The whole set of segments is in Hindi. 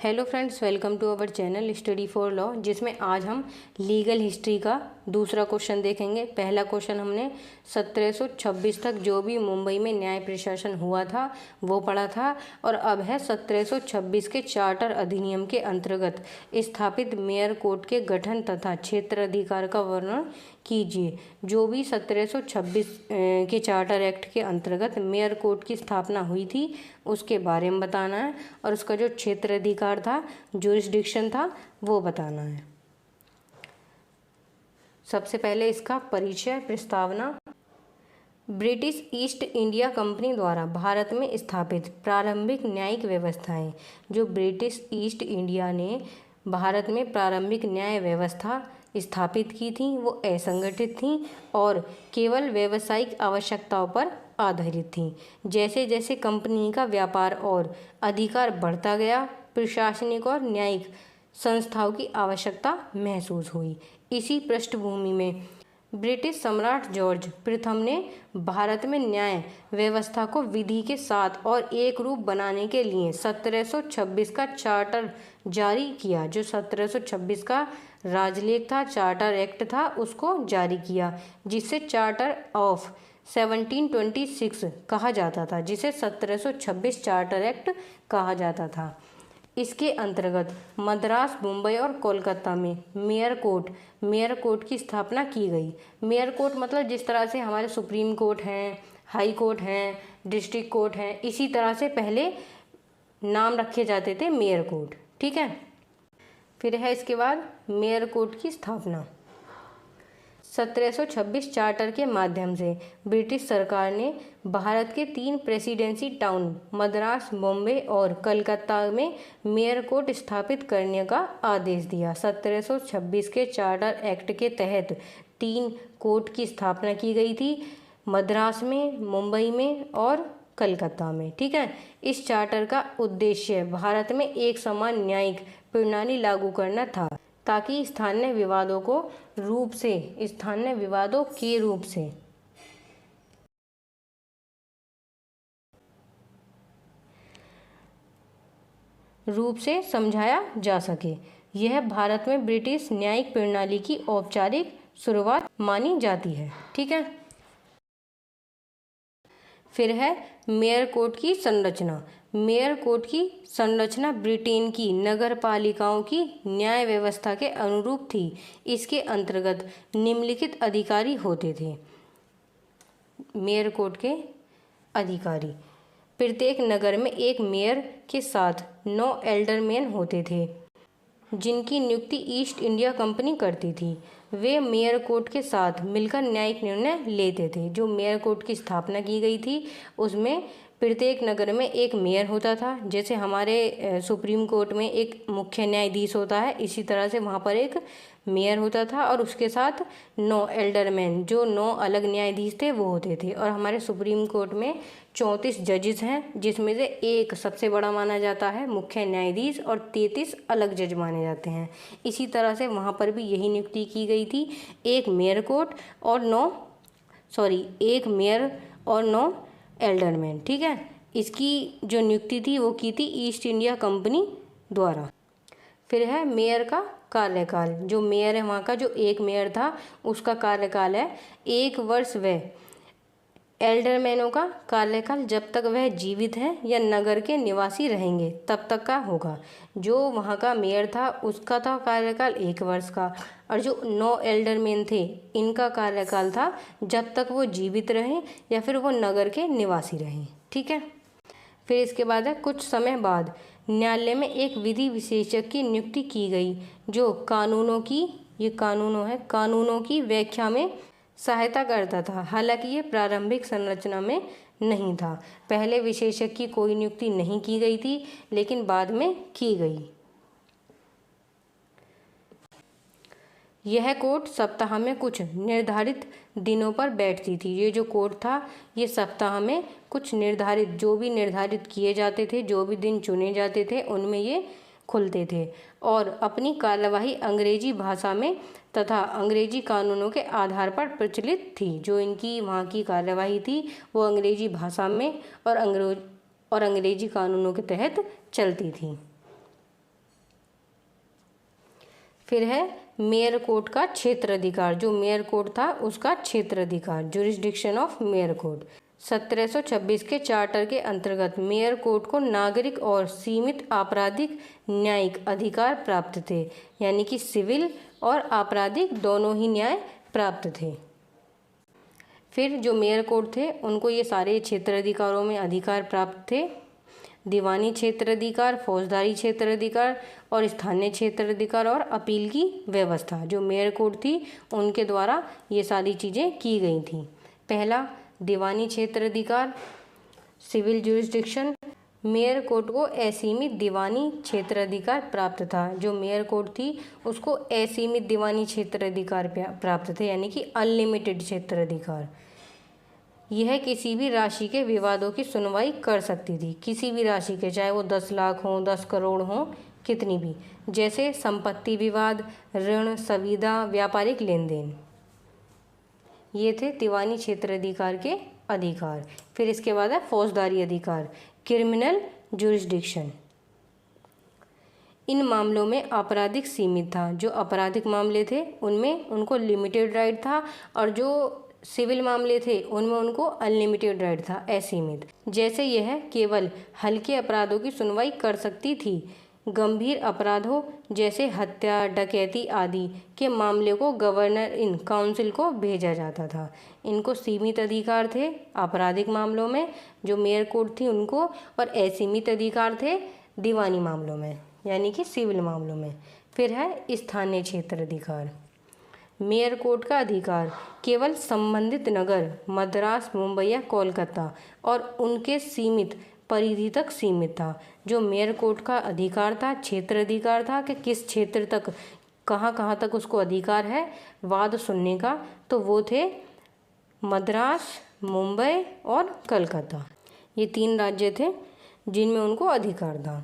Hello friends, welcome to our channel study for law, जिसमें आज हम लीगल हिस्ट्री का दूसरा क्वेश्चन देखेंगे। पहला क्वेश्चन हमने 1726 तक जो भी मुंबई में न्याय प्रशासन हुआ था वो पढ़ा था, और अब है 1726 के चार्टर अधिनियम के अंतर्गत स्थापित मेयर कोर्ट के गठन तथा क्षेत्राधिकार का वर्णन कीजिए। जो भी 1726 के चार्टर एक्ट के अंतर्गत मेयर कोर्ट की स्थापना हुई थी उसके बारे में बताना है, और उसका जो क्षेत्राधिकार था, जुरिस्डिक्शन था, वो बताना है। सबसे पहले इसका परिचय, प्रस्तावना। ब्रिटिश ईस्ट इंडिया कंपनी द्वारा भारत में स्थापित प्रारंभिक न्यायिक व्यवस्थाएं। जो ब्रिटिश ईस्ट इंडिया ने भारत में प्रारंभिक न्याय व्यवस्था स्थापित की थी वो असंगठित थी और केवल व्यावसायिक आवश्यकताओं पर आधारित थी। जैसे जैसे कंपनी का व्यापार और अधिकार बढ़ता गया, प्रशासनिक और न्यायिक संस्थाओं की आवश्यकता महसूस हुई। इसी पृष्ठभूमि में ब्रिटिश सम्राट जॉर्ज प्रथम ने भारत में न्याय व्यवस्था को विधि के साथ और एक रूप बनाने के लिए 1726 का चार्टर जारी किया। जो 1726 का राजलेख था, चार्टर एक्ट था, उसको जारी किया, जिसे चार्टर ऑफ 1726 कहा जाता था, जिसे 1726 चार्टर एक्ट कहा जाता था। इसके अंतर्गत मद्रास, मुंबई और कोलकाता में मेयर कोर्ट की स्थापना की गई। मेयर कोर्ट मतलब जिस तरह से हमारे सुप्रीम कोर्ट हैं, हाई कोर्ट हैं, डिस्ट्रिक्ट कोर्ट हैं, इसी तरह से पहले नाम रखे जाते थे मेयर कोर्ट। ठीक है। फिर है इसके बाद मेयर कोर्ट की स्थापना। 1726 चार्टर के माध्यम से ब्रिटिश सरकार ने भारत के 3 प्रेसिडेंसी टाउन मद्रास, मुंबई और कलकत्ता में मेयर कोर्ट स्थापित करने का आदेश दिया। 1726 के चार्टर एक्ट के तहत 3 कोर्ट की स्थापना की गई थी, मद्रास में, मुंबई में और कलकत्ता में। ठीक है। इस चार्टर का उद्देश्य भारत में एक समान न्यायिक प्रणाली लागू करना था, ताकि स्थानीय विवादों के रूप से समझाया जा सके। यह भारत में ब्रिटिश न्यायिक प्रणाली की औपचारिक शुरुआत मानी जाती है। ठीक है। फिर है मेयर कोर्ट की संरचना। मेयर कोर्ट की संरचना ब्रिटेन की नगर पालिकाओं की न्याय व्यवस्था के अनुरूप थी। इसके अंतर्गत निम्नलिखित अधिकारी होते थे। मेयर कोर्ट के अधिकारी: प्रत्येक नगर में एक मेयर के साथ 9 एल्डरमैन होते थे, जिनकी नियुक्ति ईस्ट इंडिया कंपनी करती थी। वे मेयर कोर्ट के साथ मिलकर न्यायिक निर्णय लेते थे। जो मेयर कोर्ट की स्थापना की गई थी उसमें प्रत्येक नगर में एक मेयर होता था। जैसे हमारे सुप्रीम कोर्ट में एक मुख्य न्यायाधीश होता है, इसी तरह से वहाँ पर एक मेयर होता था, और उसके साथ 9 एल्डरमैन, जो 9 अलग न्यायाधीश थे, वो होते थे। और हमारे सुप्रीम कोर्ट में 34 जजेस हैं, जिसमें से एक सबसे बड़ा माना जाता है मुख्य न्यायाधीश, और 33 अलग जज माने जाते हैं। इसी तरह से वहाँ पर भी यही नियुक्ति की गई थी। एक मेयर और 9 एल्डरमैन। ठीक है। इसकी जो नियुक्ति थी वो की थी ईस्ट इंडिया कंपनी द्वारा। फिर है मेयर का कार्यकाल। जो मेयर है वहाँ का, जो एक मेयर था, उसका कार्यकाल है 1 वर्ष। वह एल्डरमैनों का कार्यकाल जब तक वह जीवित हैं या नगर के निवासी रहेंगे तब तक का होगा। जो वहाँ का मेयर था उसका था कार्यकाल 1 वर्ष का, और जो 9 एल्डरमैन थे इनका कार्यकाल था जब तक वो जीवित रहें या फिर वो नगर के निवासी रहें। ठीक है। फिर इसके बाद है कुछ समय बाद न्यायालय में एक विधि विशेषज्ञ की नियुक्ति की गई, जो कानूनों की व्याख्या में सहायता करता था। हालांकि ये प्रारंभिक संरचना में नहीं था। पहले विशेषज्ञ की कोई नियुक्ति नहीं की गई थी, लेकिन बाद में की गई। यह कोर्ट सप्ताह में कुछ निर्धारित दिनों पर बैठती थी। ये जो कोर्ट था ये सप्ताह में कुछ निर्धारित किए जाते थे, जो भी दिन चुने जाते थे उनमें ये खुलते थे, और अपनी कार्यवाही अंग्रेजी भाषा में तथा अंग्रेजी कानूनों के आधार पर प्रचलित थी। जो इनकी वहाँ की कार्यवाही थी वो अंग्रेजी भाषा में और अंग्रेजी कानूनों के तहत चलती थी। फिर है मेयर कोर्ट का क्षेत्राधिकार, जो मेयर कोर्ट था उसका क्षेत्राधिकार, जुरिस्डिक्शन ऑफ मेयर कोर्ट। 1726 के चार्टर के अंतर्गत मेयर कोर्ट को नागरिक और सीमित आपराधिक न्यायिक अधिकार प्राप्त थे, यानी कि सिविल और आपराधिक दोनों ही न्याय प्राप्त थे। फिर जो मेयर कोर्ट थे उनको ये सारे क्षेत्राधिकारों में अधिकार प्राप्त थे, दीवानी क्षेत्राधिकार, फौजदारी क्षेत्राधिकार और स्थानीय क्षेत्राधिकार और अपील की व्यवस्था। जो मेयर कोर्ट थी उनके द्वारा ये सारी चीज़ें की गई थी। पहला दीवानी क्षेत्राधिकार, सिविल जुरिस्डिक्शन। मेयर कोर्ट को असीमित दीवानी क्षेत्राधिकार प्राप्त था। जो मेयर कोर्ट थी उसको असीमित दीवानी क्षेत्राधिकार प्राप्त थे, यानी कि अनलिमिटेड क्षेत्राधिकार। यह किसी भी राशि के विवादों की सुनवाई कर सकती थी, किसी भी राशि के, चाहे वो 10 लाख हों, 10 करोड़ हों, कितनी भी, जैसे संपत्ति विवाद, ऋण, संविदा, व्यापारिक लेन देन। ये थे दीवानी क्षेत्राधिकार के अधिकार। फिर इसके बाद है फौजदारी अधिकार, क्रिमिनल जुरिस्डिक्शन। इन मामलों में आपराधिक सीमित था। जो आपराधिक मामले थे उनमें उनको लिमिटेड राइट था, और जो सिविल मामले थे उनमें उनको अनलिमिटेड राइट था, असीमित। जैसे यह केवल हल्के अपराधों की सुनवाई कर सकती थी। गंभीर अपराधों जैसे हत्या, डकैती आदि के मामले को गवर्नर इन काउंसिल को भेजा जाता था। इनको सीमित अधिकार थे आपराधिक मामलों में, जो मेयर कोर्ट थी उनको, और असीमित अधिकार थे दीवानी मामलों में, यानी कि सिविल मामलों में। फिर है स्थानीय क्षेत्राधिकार। मेयर कोर्ट का अधिकार केवल संबंधित नगर, मद्रास, मुंबई या कोलकाता और उनके सीमित परिधि तक सीमित था। जो मेयर कोर्ट का अधिकार था, क्षेत्र अधिकार था कि किस क्षेत्र तक, कहाँ कहाँ तक उसको अधिकार है वाद सुनने का, तो वो थे मद्रास, मुंबई और कलकत्ता। ये 3 राज्य थे जिनमें उनको अधिकार था।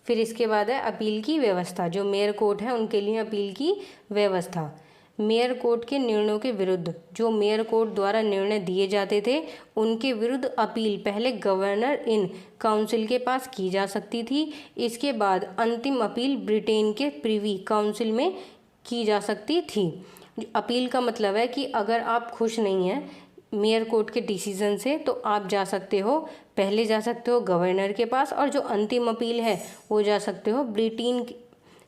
फिर इसके बाद है अपील की व्यवस्था। जो मेयर कोर्ट है उनके लिए अपील की व्यवस्था। मेयर कोर्ट के निर्णयों के विरुद्ध, जो मेयर कोर्ट द्वारा निर्णय दिए जाते थे उनके विरुद्ध अपील पहले गवर्नर इन काउंसिल के पास की जा सकती थी। इसके बाद अंतिम अपील ब्रिटेन के प्रिवी काउंसिल में की जा सकती थी। अपील का मतलब है कि अगर आप खुश नहीं हैं मेयर कोर्ट के डिसीजन से तो आप जा सकते हो, पहले जा सकते हो गवर्नर के पास, और जो अंतिम अपील है वो जा सकते हो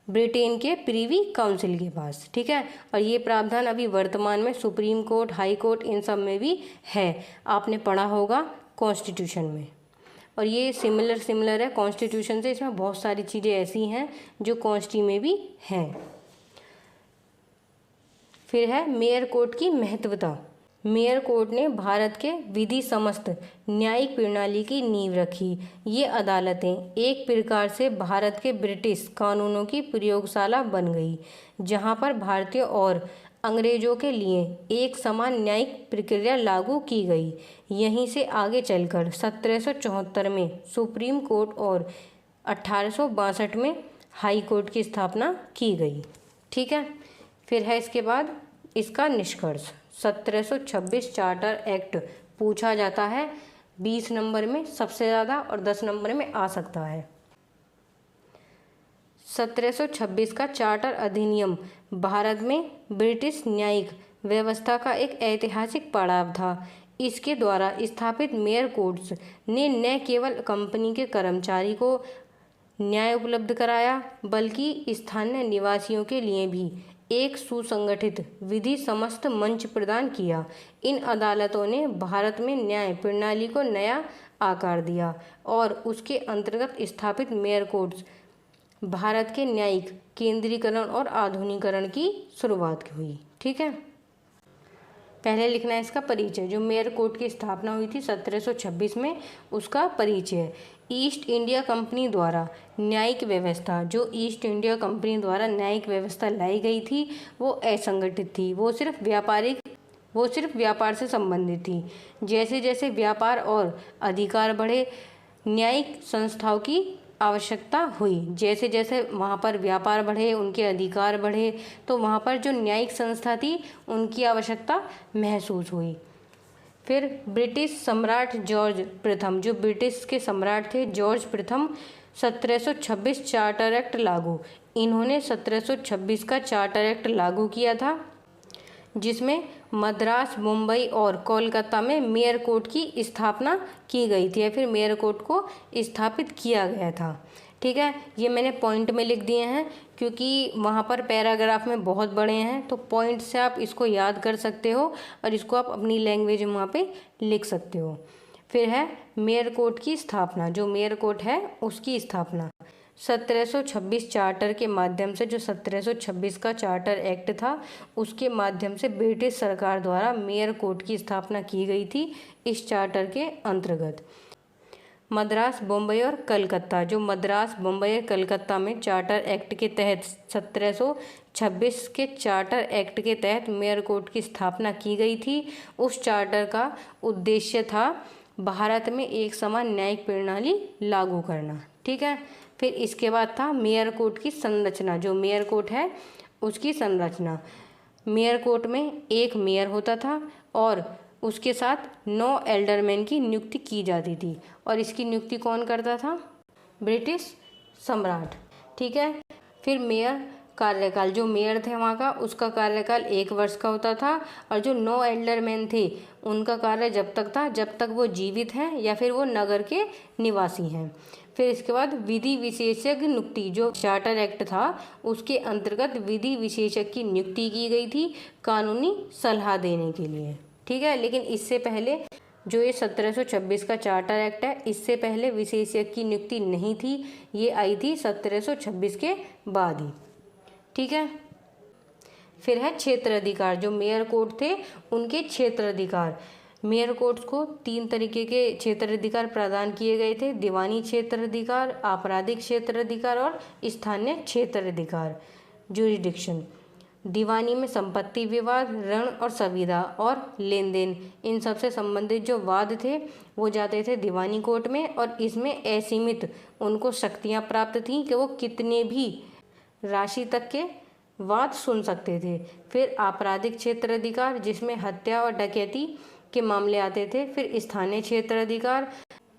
ब्रिटेन के प्रीवी काउंसिल के पास। ठीक है, और ये प्रावधान अभी वर्तमान में सुप्रीम कोर्ट, हाई कोर्ट, इन सब में भी है। आपने पढ़ा होगा कॉन्स्टिट्यूशन में, और ये सिमिलर है कॉन्स्टिट्यूशन से। इसमें बहुत सारी चीज़ें ऐसी हैं जो कॉन्स्टी में भी हैं। फिर है मेयर कोर्ट की महत्वता। मेयर कोर्ट ने भारत के विधि समस्त न्यायिक प्रणाली की नींव रखी। ये अदालतें एक प्रकार से भारत के ब्रिटिश कानूनों की प्रयोगशाला बन गई, जहां पर भारतीय और अंग्रेजों के लिए एक समान न्यायिक प्रक्रिया लागू की गई। यहीं से आगे चलकर 1774 में सुप्रीम कोर्ट और 1862 में हाई कोर्ट की स्थापना की गई। ठीक है, फिर है इसके बाद इसका निष्कर्ष। 1726 चार्टर एक्ट पूछा जाता है 20 नंबर में सबसे ज़्यादा और 10 नंबर में आ सकता है। 1726 का चार्टर अधिनियम भारत में ब्रिटिश न्यायिक व्यवस्था का एक ऐतिहासिक पड़ाव था। इसके द्वारा स्थापित मेयर कोर्ट्स ने न केवल कंपनी के कर्मचारी को न्याय उपलब्ध कराया, बल्कि स्थानीय निवासियों के लिए भी एक सुसंगठित विधि समस्त मंच प्रदान किया। इन अदालतों ने भारत में न्याय प्रणाली को नया आकार दिया और उसके अंतर्गत स्थापित मेयर कोर्ट्स भारत के न्यायिक केंद्रीकरण और आधुनिकीकरण की शुरुआत हुई। ठीक है, पहले लिखना है इसका परिचय। जो मेयर कोर्ट की स्थापना हुई थी 1726 में, उसका परिचय। ईस्ट इंडिया कंपनी द्वारा न्यायिक व्यवस्था, जो ईस्ट इंडिया कंपनी द्वारा न्यायिक व्यवस्था लाई गई थी वो असंगठित थी, वो सिर्फ व्यापार से संबंधित थी। जैसे जैसे व्यापार और अधिकार बढ़े, न्यायिक संस्थाओं की आवश्यकता हुई। जैसे जैसे वहाँ पर व्यापार बढ़े, उनके अधिकार बढ़े, तो वहाँ पर जो न्यायिक संस्था थी उनकी आवश्यकता महसूस हुई। फिर ब्रिटिश सम्राट जॉर्ज प्रथम, जो ब्रिटिश के सम्राट थे जॉर्ज प्रथम, 1726 चार्टर एक्ट लागू। इन्होंने 1726 का चार्टर एक्ट लागू किया था, जिसमें मद्रास, मुंबई और कोलकाता में मेयर कोर्ट की स्थापना की गई थी, या फिर मेयर कोर्ट को स्थापित किया गया था। ठीक है, ये मैंने पॉइंट में लिख दिए हैं क्योंकि वहाँ पर पैराग्राफ में बहुत बड़े हैं, तो पॉइंट से आप इसको याद कर सकते हो और इसको आप अपनी लैंग्वेज में वहाँ पे लिख सकते हो। फिर है मेयर कोर्ट की स्थापना। जो मेयर कोर्ट है उसकी स्थापना 1726 चार्टर के माध्यम से, जो 1726 का चार्टर एक्ट था उसके माध्यम से ब्रिटिश सरकार द्वारा मेयर कोर्ट की स्थापना की गई थी। इस चार्टर के अंतर्गत मद्रास, बम्बई और कलकत्ता, जो मद्रास, बम्बई और कलकत्ता में चार्टर एक्ट के तहत 1726 के चार्टर एक्ट के तहत मेयर कोर्ट की स्थापना की गई थी। उस चार्टर का उद्देश्य था भारत में एक समान न्यायिक प्रणाली लागू करना। ठीक है, फिर इसके बाद था मेयर कोर्ट की संरचना। जो मेयर कोर्ट है उसकी संरचना, मेयर कोर्ट में एक मेयर होता था और उसके साथ 9 एल्डरमैन की नियुक्ति की जाती थी, और इसकी नियुक्ति कौन करता था? ब्रिटिश सम्राट। ठीक है, फिर मेयर कार्यकाल, जो मेयर थे वहाँ का उसका कार्यकाल 1 वर्ष का होता था, और जो 9 एल्डरमैन थे उनका कार्य जब तक था जब तक वो जीवित हैं या फिर वो नगर के निवासी हैं। फिर इसके बाद विधि विशेषज्ञ नियुक्ति, जो चार्टर एक्ट था उसके अंतर्गत विधि विशेषज्ञ की नियुक्ति की गई थी कानूनी सलाह देने के लिए। ठीक है, लेकिन इससे पहले जो ये 1726 का चार्टर एक्ट है, इससे पहले विशेषज्ञ की नियुक्ति नहीं थी, ये आई थी 1726 के बाद ही। ठीक है, फिर है क्षेत्र अधिकार। जो मेयर कोर्ट थे उनके क्षेत्र अधिकार, मेयर कोर्ट को 3 तरीके के क्षेत्र अधिकार प्रदान किए गए थे: दीवानी क्षेत्र अधिकार, आपराधिक क्षेत्र अधिकार और स्थानीय क्षेत्र अधिकार, ज्यूरिडिक्शन। दीवानी में संपत्ति विवाद, ऋण और संविदा और लेन देन, इन सब से संबंधित जो वाद थे वो जाते थे दीवानी कोर्ट में, और इसमें असीमित उनको शक्तियां प्राप्त थीं कि वो कितने भी राशि तक के वाद सुन सकते थे। फिर आपराधिक क्षेत्र अधिकार, जिसमें हत्या और डकैती के मामले आते थे। फिर स्थानीय क्षेत्र अधिकार,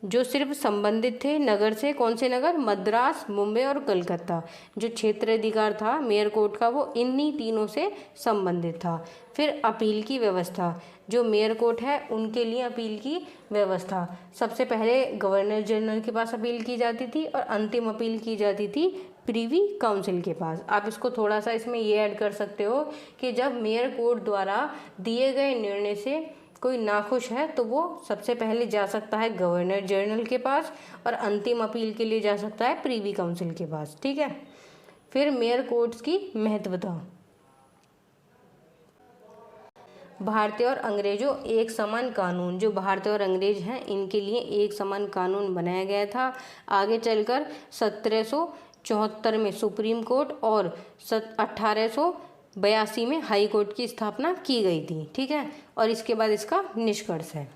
जो सिर्फ संबंधित थे नगर से। कौन से नगर? मद्रास, मुंबई और कलकत्ता। जो क्षेत्र अधिकार था मेयर कोर्ट का वो इन्हीं तीनों से संबंधित था। फिर अपील की व्यवस्था, जो मेयर कोर्ट है उनके लिए अपील की व्यवस्था, सबसे पहले गवर्नर जनरल के पास अपील की जाती थी और अंतिम अपील की जाती थी प्रीवी काउंसिल के पास। आप इसको थोड़ा सा इसमें ये ऐड कर सकते हो कि जब मेयर कोर्ट द्वारा दिए गए निर्णय से कोई नाखुश है तो वो सबसे पहले जा सकता है गवर्नर जनरल के पास और अंतिम अपील के लिए जा सकता है प्रीवी काउंसिल के पास। ठीक है, फिर मेयर कोर्ट्स की महत्वता। भारतीय और अंग्रेजों एक समान कानून, जो भारतीय और अंग्रेज हैं इनके लिए एक समान कानून बनाया गया था। आगे चलकर 1774 में सुप्रीम कोर्ट और 1882 में हाई कोर्ट की स्थापना की गई थी। ठीक है, और इसके बाद इसका निष्कर्ष है।